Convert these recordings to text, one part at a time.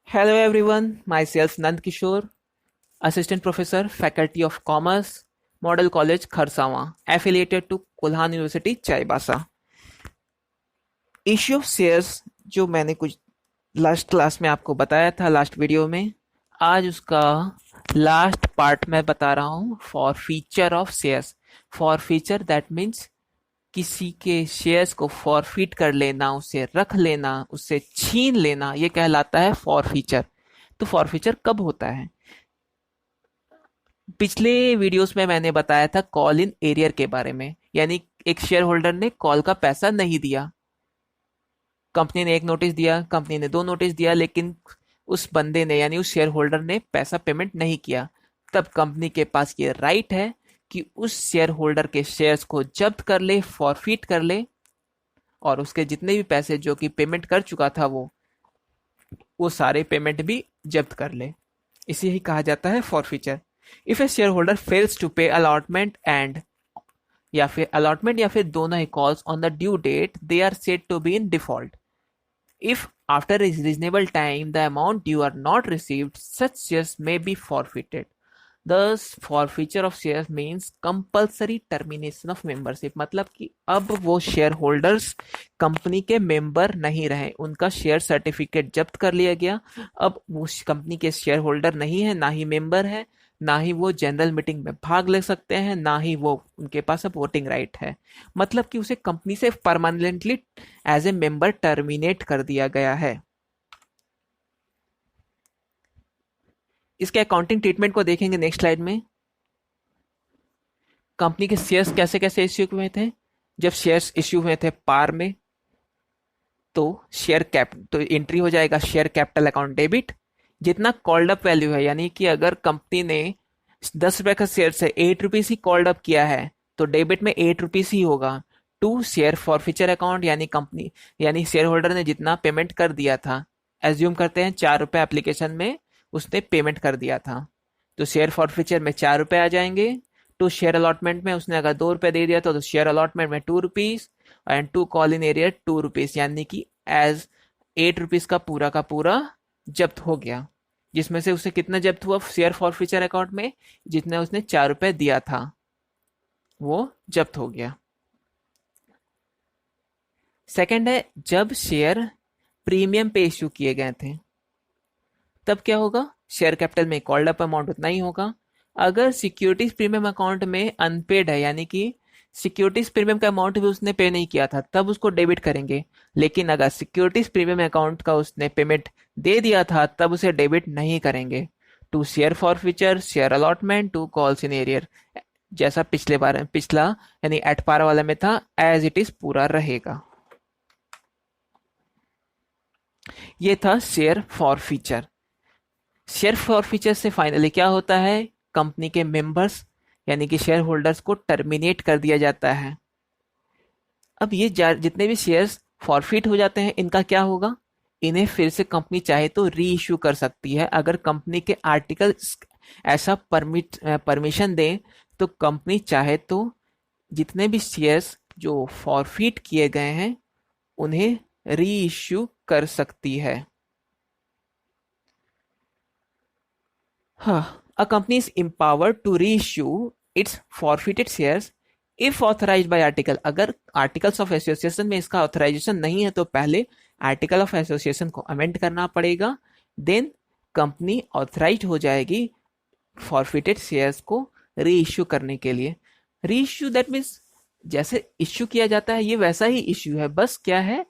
Hello everyone, myself Nand Kishore, Assistant Professor, Faculty of Commerce, Model College, Kharsawa, affiliated to Kulhan University, Chaibasa. Issue of shares जो मैंने कुछ last class में आपको बताया था, last video में, आज उसका लास्ट पार्ट मैं बता रहा हूँ। For feature of shares, for feature that means किसी के शेयर्स को फॉरफिट कर लेना, उसे रख लेना, उससे छीन लेना, ये कहलाता है फॉरफीचर। तो फॉरफीचर कब होता है? पिछले वीडियोस में मैंने बताया था कॉल इन एरियर के बारे में, यानी एक शेयर होल्डर ने कॉल का पैसा नहीं दिया। कंपनी ने एक नोटिस दिया, कंपनी ने दो नोटिस दिया, लेकिन उस बंदे ने यानी उस शेयर होल्डर ने पैसा पेमेंट नहीं किया। तब कंपनी के पास ये राइट है कि उस शेयर होल्डर के शेयर्स को जब्त कर ले, फॉरफिट कर ले, और उसके जितने भी पैसे जो कि पेमेंट कर चुका था वो सारे पेमेंट भी जब्त कर ले। इसे ही कहा जाता है forfeiture. If a shareholder fails to pay allotment and या फिर दोनों ही calls on the due date, they are said to be in default. If after a reasonable time the amount due are not received, such shares may be forfeited. Thus, forfeiture of shares means compulsory termination of membership। मतलब कि अब वो share holders company के member नहीं रहे, उनका share certificate जब्त कर लिया गया। अब वो कंपनी के शेयर होल्डर नहीं है, ना ही मेंबर है, ना ही वो जनरल मीटिंग में भाग ले सकते हैं, ना ही वो उनके पास अब वोटिंग राइट है। मतलब कि उसे कंपनी से permanently as a member terminate कर दिया गया है। इसके अकाउंटिंग ट्रीटमेंट को देखेंगे नेक्स्ट स्लाइड में। कंपनी के शेयर्स कैसे कैसे इश्यू हुए थे? जब शेयर्स इश्यू हुए थे पार में, तो तो एंट्री हो जाएगा शेयर कैपिटल अकाउंट डेबिट। जितना कॉल्ड अप वैल्यू है, यानी कि अगर कंपनी ने 10 रुपए का शेयर से 8 रुपीज ही कॉल्ड अप किया है, तो डेबिट में 8 रुपीज ही होगा। टू शेयर फॉरफीचर अकाउंट, यानी शेयर होल्डर ने जितना पेमेंट कर दिया था, एज्यूम करते हैं 4 रुपए एप्लीकेशन में उसने पेमेंट कर दिया था, तो शेयर फॉरफीचर में 4 रुपए आ जाएंगे। टू शेयर अलॉटमेंट में उसने अगर 2 रुपए दे दिया तो शेयर अलॉटमेंट में 2 rupees, and two call in arrear 2 rupees, यानी कि एज 8 रुपीज का पूरा जब्त हो गया। जिसमें से उसे कितना जब्त हुआ शेयर फॉरफीचर अकाउंट में? जितना उसने 4 रुपए दिया था वो जब्त हो गया। सेकंड है, जब शेयर प्रीमियम पे इश्यू किए गए थे, तब क्या होगा? शेयर कैपिटल में कॉल्ड अप अमाउंट उतना ही होगा। अगर सिक्योरिटीज प्रीमियम अकाउंट में अनपेड है, यानी कि सिक्योरिटीज प्रीमियम का अमाउंट भी उसने पे नहीं किया था, तब उसको डेबिट करेंगे। लेकिन अगर सिक्योरिटीज प्रीमियम अकाउंट का उसने पेमेंट दे दिया था, तब उसे डेबिट नहीं करेंगे। To share forfeiture, share allotment, to calls in arrear, जैसा पिछला यानी एट पार वाला में था, एज इट इज पूरा रहेगा। ये था शेयर फॉरफीचर। शेयर फॉरफीचर से फाइनली क्या होता है? कंपनी के मेंबर्स यानी कि शेयर होल्डर्स को टर्मिनेट कर दिया जाता है। अब ये जितने भी शेयर्स फॉरफिट हो जाते हैं, इनका क्या होगा? इन्हें फिर से कंपनी चाहे तो री इश्यू कर सकती है। अगर कंपनी के आर्टिकल ऐसा परमिशन दें, तो कंपनी चाहे तो जितने भी शेयर्स जो फॉरफिट किए गए हैं उन्हें री इश्यू कर सकती है। हाँ, a company is empowered to reissue its forfeited shares if authorized by article। अगर आर्टिकल्स ऑफ एसोसिएशन में इसका ऑथराइजेशन नहीं है, तो पहले आर्टिकल ऑफ एसोसिएशन को अमेंड करना पड़ेगा, देन कंपनी ऑथराइज हो जाएगी फॉरफिटेड शेयर्स को री इश्यू करने के लिए। री इश्यू दैट मीन्स जैसे इश्यू किया जाता है, ये वैसा ही इश्यू है, बस क्या है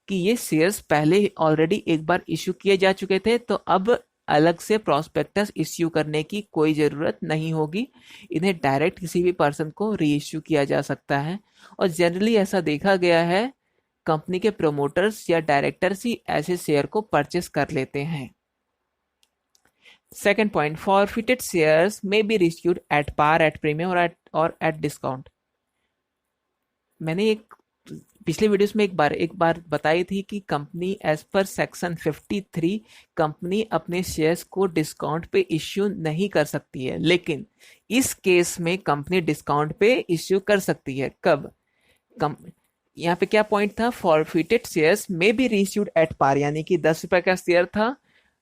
कि ये शेयर्स पहले ऑलरेडी एक बार इश्यू किए जा चुके थे, तो अब अलग से प्रॉस्पेक्टस इश्यू करने की कोई ज़रूरत नहीं होगी। इन्हें डायरेक्ट किसी भी पर्सन को री इश्यू किया जा सकता है, और जनरली ऐसा देखा गया है कंपनी के प्रोमोटर्स या डायरेक्टर्स ही ऐसे शेयर को परचेस कर लेते हैं। Second point, forfeited shares may be reissued at par, at premium और एट डिस्काउंट। मैंने एक पिछले वीडियोस में एक बार बताई थी कि company as per section 53 company अपने शेयर्स को डिस्काउंट पे इश्यू नहीं कर सकती है, लेकिन इस केस में कंपनी डिस्काउंट पे इश्यू कर सकती है। कब? यहाँ पे क्या पॉइंट था? फॉरफिटेड शेयर्स में बी रीइश्यूड एट पार, यानी कि 10 रुपए का शेयर था,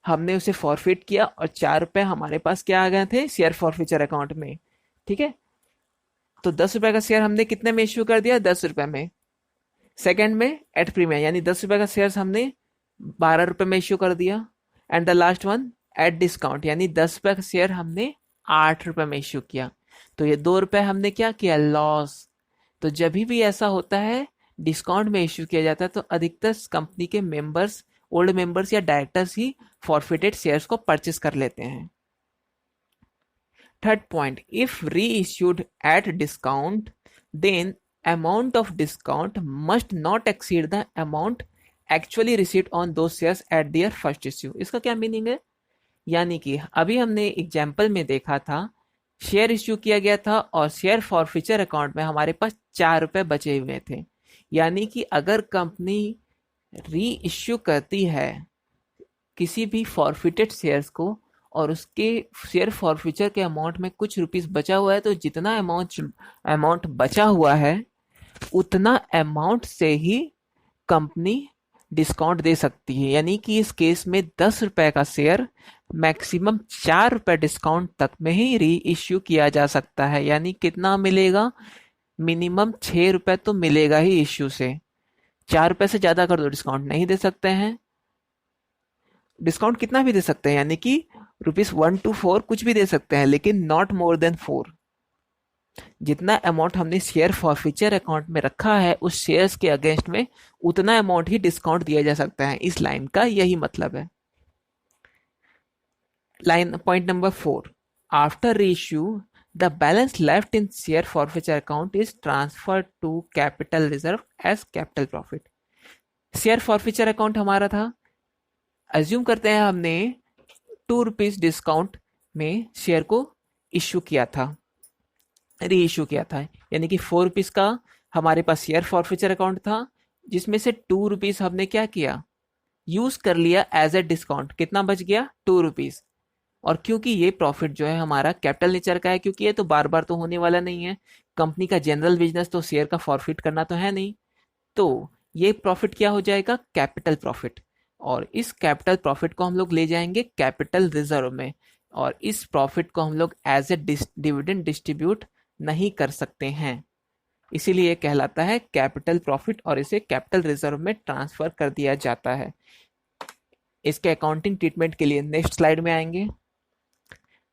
हमने उसे फॉरफिट किया और 4 रुपए हमारे पास क्या आ गए थे शेयर फॉरफिचर अकाउंट में। ठीक है, तो 10 रुपए का शेयर हमने कितने में इश्यू कर दिया, 10 रुपए में। सेकंड में एट प्रीमियम, यानी 10 रुपए का शेयर हमने 12 रुपए में इश्यू कर दिया। And the last one at discount, यानी 10 रुपए का शेयर हमने 8 रुपए में इश्यू किया। तो ये 2 रुपए हमने क्या किया, लॉस। तो जब भी ऐसा होता है डिस्काउंट में इश्यू किया जाता है तो अधिकतर कंपनी के मेंबर्स, ओल्ड मेंबर्स या डायरेक्टर्स ही फॉरफिटेड शेयर्स को परचेस कर लेते हैं। Third point, if reissued at discount then amount of discount must not exceed the amount actually received on those shares at their first issue। इसका क्या meaning है, यानी कि अभी हमने एग्जाम्पल में देखा था शेयर इश्यू किया गया था और शेयर फॉरफिचर अकाउंट में हमारे पास 4 रुपए बचे हुए थे। यानी कि अगर कंपनी री इश्यू करती है किसी भी फॉरफिटेड शेयर्स को और उसके शेयर फॉरफिचर के अमाउंट में कुछ रुपीस बचा हुआ है, तो जितना अमाउंट बचा हुआ है उतना अमाउंट से ही कंपनी डिस्काउंट दे सकती है। यानी कि इस केस में 10 रुपए का शेयर मैक्सिमम 4 रुपए डिस्काउंट तक में ही री इश्यू किया जा सकता है। यानी कितना मिलेगा, मिनिमम 6 रुपए तो मिलेगा ही इश्यू से। 4 रुपए से ज्यादा कर दो डिस्काउंट नहीं दे सकते हैं। डिस्काउंट कितना भी दे सकते हैं, यानी कि ₹1 to 4 कुछ भी दे सकते हैं, लेकिन नॉट मोर देन 4। जितना अमाउंट हमने शेयर फॉरफिचर अकाउंट में रखा है उस शेयर्स के अगेंस्ट में उतना अमाउंट ही डिस्काउंट दिया जा सकता है। इस लाइन का यही मतलब है। Line point number 4, after reissue the balance left in share forfeiture account is transferred to capital reserve as capital profit. Share forfeiture account हमारा था, अज्यूम करते हैं हमने ₹2 डिस्काउंट में शेयर को इश्यू किया था, री इश्यू किया था। यानी कि ₹4 का हमारे पास शेयर फॉरफिचर अकाउंट था, जिसमें से ₹2 हमने क्या किया, यूज कर लिया एज ए डिस्काउंट। कितना बच गया, ₹2। और क्योंकि ये प्रॉफिट जो है हमारा कैपिटल नेचर का है, क्योंकि ये तो बार बार तो होने वाला नहीं है, कंपनी का जनरल बिजनेस तो शेयर का फॉरफिट करना तो है नहीं, तो ये प्रॉफिट क्या हो जाएगा, कैपिटल प्रॉफिट। और इस कैपिटल प्रॉफिट को हम लोग ले जाएंगे कैपिटल रिजर्व में, और इस प्रॉफिट को हम लोग एज ए डिविडेंड डिस्ट्रीब्यूट नहीं कर सकते हैं, इसीलिए ये कहलाता है कैपिटल प्रॉफिट और इसे कैपिटल रिजर्व में ट्रांसफर कर दिया जाता है। इसके अकाउंटिंग ट्रीटमेंट के लिए नेक्स्ट स्लाइड में आएंगे।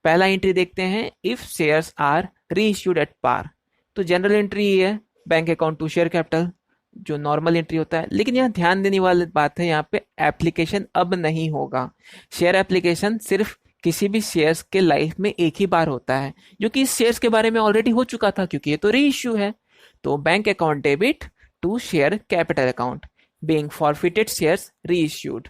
पहला एंट्री देखते हैं, if shares are reissued at par. तो जनरल एंट्री ही है, bank account to share capital, जो नॉर्मल एंट्री होता है। लेकिन यहाँ ध्यान देने वाली बात है, यहाँ पे एप्लीकेशन अब नहीं होगा। शेयर एप्लीकेशन सिर्फ किसी भी शेयर्स के लाइफ में एक ही बार होता है, जो कि इस शेयर्स के बारे में ऑलरेडी हो चुका था, क्योंकि ये तो री इश्यू है। तो bank account debit to share capital account being forfeited shares reissued.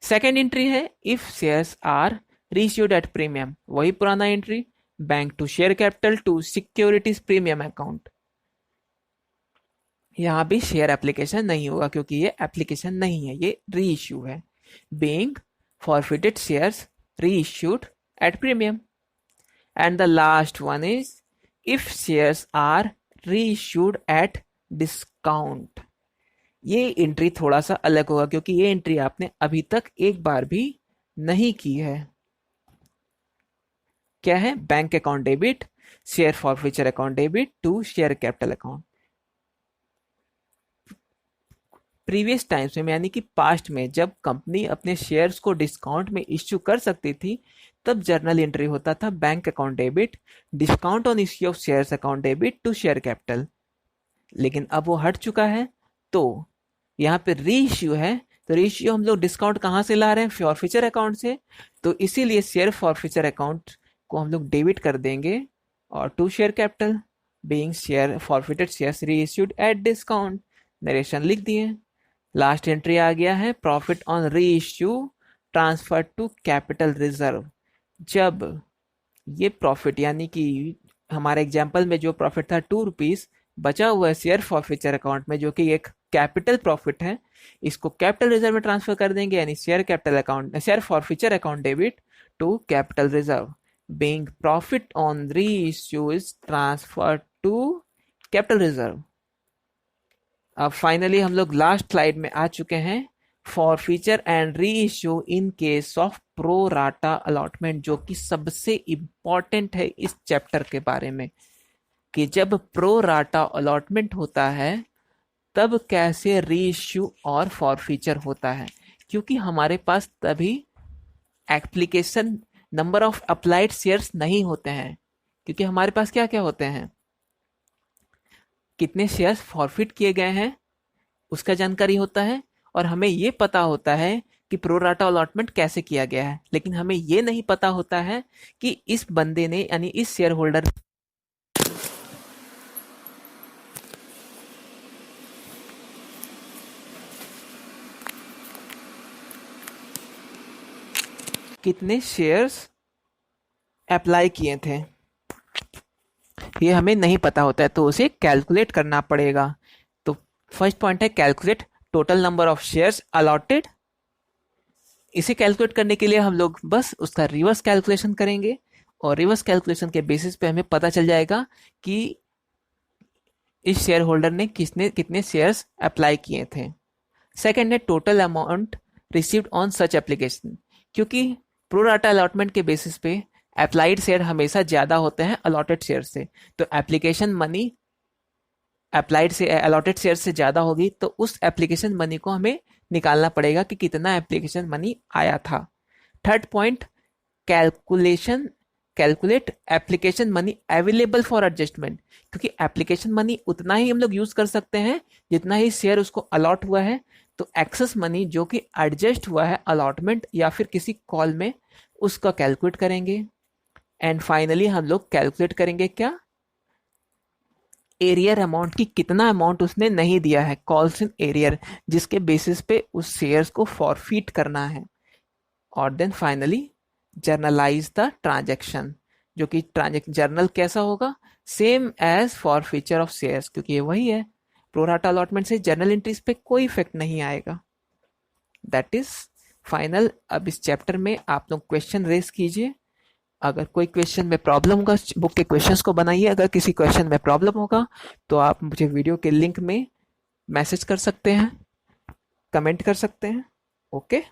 Second entry है, if shares are reissued at premium, वही पुराना entry, bank to share capital to securities premium account. यहाँ भी share application नहीं होगा, क्योंकि ये application नहीं है, ये री इश्यू है। Being forfeited shares reissued at premium. And the last one is if shares are reissued at discount। ये एंट्री थोड़ा सा अलग होगा, क्योंकि ये एंट्री आपने अभी तक एक बार भी नहीं की है। क्या है, bank account debit share forfeiture account debit to share capital account. Previous times में, यानी कि पास्ट में, जब कंपनी अपने शेयर्स को डिस्काउंट में इश्यू कर सकती थी, तब जर्नल एंट्री होता था bank account debit discount on issue of shares account debit to share capital. लेकिन अब वो हट चुका है, तो यहाँ पे री इश्यू है, तो री इश्यू हम लोग डिस्काउंट कहाँ से ला रहे हैं, फॉरफिचर अकाउंट से। तो इसीलिए शेयर फॉरफिचर अकाउंट को हम लोग डेबिट कर देंगे और to share capital being share forfeited shares reissued at discount. Narration लिख दिए। लास्ट एंट्री आ गया है, profit on reissue transfer to capital reserve. जब ये प्रॉफिट, यानी कि हमारे एग्जाम्पल में जो प्रॉफिट था ₹2 बचा हुआ है शेयर फॉरफिचर अकाउंट में, जो कि एक कैपिटल प्रॉफिट है, इसको कैपिटल रिजर्व में ट्रांसफर कर देंगे, यानी share capital account, share forfeiture account debit to capital reserve being profit on reissue is transfer to capital reserve. अब फाइनली हम लोग लास्ट स्लाइड में आ चुके हैं, forfeiture and reissue in case of pro rata allotment, जो कि सबसे इंपॉर्टेंट है इस चैप्टर के बारे में, कि जब प्रो राटा अलॉटमेंट होता है तब कैसे री इश्यू और फॉरफीचर होता है, क्योंकि हमारे पास तभी application number of applied shares नहीं होते हैं, क्योंकि हमारे पास क्या क्या होते हैं, कितने शेयर्स फॉरफिट किए गए हैं उसका जानकारी होता है, और हमें ये पता होता है कि प्रो राटा अलॉटमेंट कैसे किया गया है, लेकिन हमें ये नहीं पता होता है कि इस बंदे ने यानी इस शेयर होल्डर कितने शेयर्स अप्लाई किए थे, ये हमें नहीं पता होता है, तो उसे कैलकुलेट करना पड़ेगा। तो फर्स्ट पॉइंट है calculate total number of shares allotted. इसे कैलकुलेट करने के लिए हम लोग बस उसका रिवर्स कैलकुलेशन करेंगे, और रिवर्स कैलकुलेशन के बेसिस पे हमें पता चल जाएगा कि इस शेयर होल्डर ने किसने कितने शेयर्स अप्लाई किए थे। सेकेंड है total amount received on such application, क्योंकि प्रो राटा अलॉटमेंट के बेसिस पे अप्लाइड शेयर हमेशा ज्यादा होते हैं अलॉटेड शेयर से, तो एप्लीकेशन मनी अप्लाइड से अलॉटेड शेयर से ज्यादा होगी, तो उस एप्लीकेशन मनी को हमें निकालना पड़ेगा कि कितना एप्लीकेशन मनी आया था। Third point calculation calculate application money available for adjustment, क्योंकि एप्लीकेशन मनी उतना ही हम लोग यूज कर सकते हैं जितना ही शेयर उसको अलॉट हुआ है, तो एक्सेस मनी जो कि एडजस्ट हुआ है अलॉटमेंट या फिर किसी कॉल में, उसका कैलकुलेट करेंगे। एंड फाइनली हम लोग कैलकुलेट करेंगे क्या, एरियर अमाउंट की कितना अमाउंट उसने नहीं दिया है, कॉल्स इन एरियर, जिसके बेसिस पे उस शेयर्स को फॉरफिट करना है। और then finally journalize the transaction, जो कि जर्नल कैसा होगा, same as forfeiture of shares, क्योंकि ये वही है, प्रोराटा अलॉटमेंट से जर्नल एंट्रीज पे कोई इफेक्ट नहीं आएगा। That is final. अब इस चैप्टर में आप लोग क्वेश्चन रेस कीजिए, अगर कोई क्वेश्चन में प्रॉब्लम होगा बुक के क्वेश्चंस को बनाइए, अगर किसी क्वेश्चन में प्रॉब्लम होगा तो आप मुझे वीडियो के लिंक में मैसेज कर सकते हैं, कमेंट कर सकते हैं। ओके।